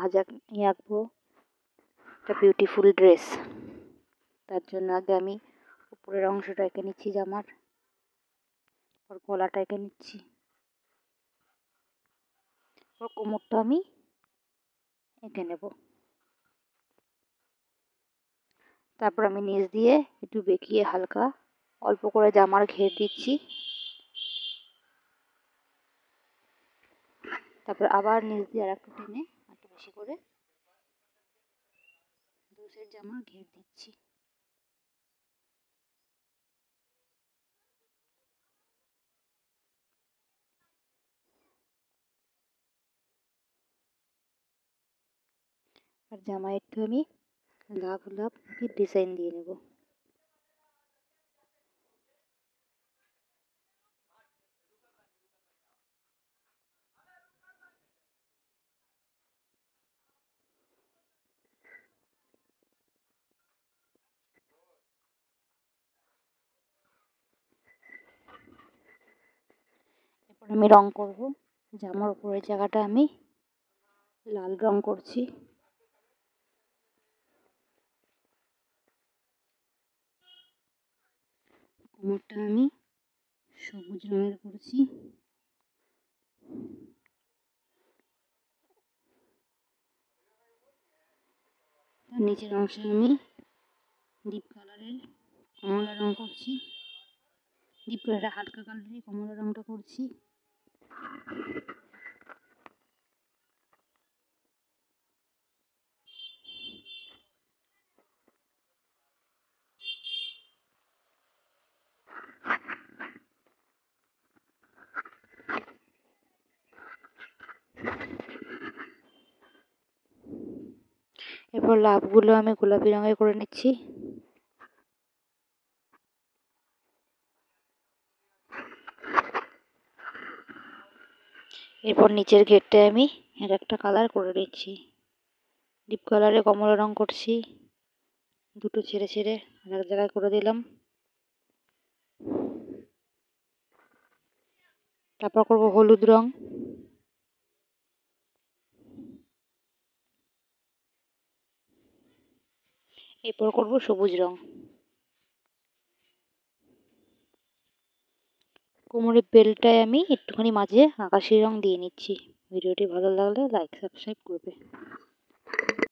আজ আমি আঁকবো একটা বিউটিফুল ড্রেস। তার জন্য আগে আমি উপরের অংশটা এঁকে নিচ্ছি জামার, আর গলাটা এঁকে নিচ্ছি, আর কোমরটা আমি এঁকে নেব। তারপর আমি নিচ দিয়ে একটু বেঁকিয়ে হালকা অল্প করে জামার ঘের দিচ্ছি। তারপর আবার নিচ দিয়ে আরেকটু টেনে একটু বেশি করে দু সাইড জামার ঘের দিচ্ছি। আর জামায় একটু আমি লাভ লাভ ডিজাইন দিয়ে নেব। এরপর আমি রং করব। জামার উপরের জায়গাটা আমি লাল রং করছি। কোমরটা আমি সবুজ রঙের করছি। তার নিচের অংশে আমি ডিপ কালারের কমলা রং করছি। ডিপ কালারের হালকা কালারের কমলা রংটা করছি। এরপর লাভগুলো আমি গোলাপি রঙের করে নিচ্ছি। এরপর নিচের ঘেরটায় আমি এক একটা কালার করে নিচ্ছি। ডিপ কালারে কমলা রং করছি, দুটো ছেড়ে ছেড়ে এক জায়গায় করে দিলাম। তারপর করব হলুদ রং, এরপর করব সবুজ রং। কোমরের বেলটায় আমি একটুখানি মাঝে আকাশি রং দিয়ে নিচ্ছি। ভিডিওটি ভালো লাগলে লাইক সাবস্ক্রাইব করবে।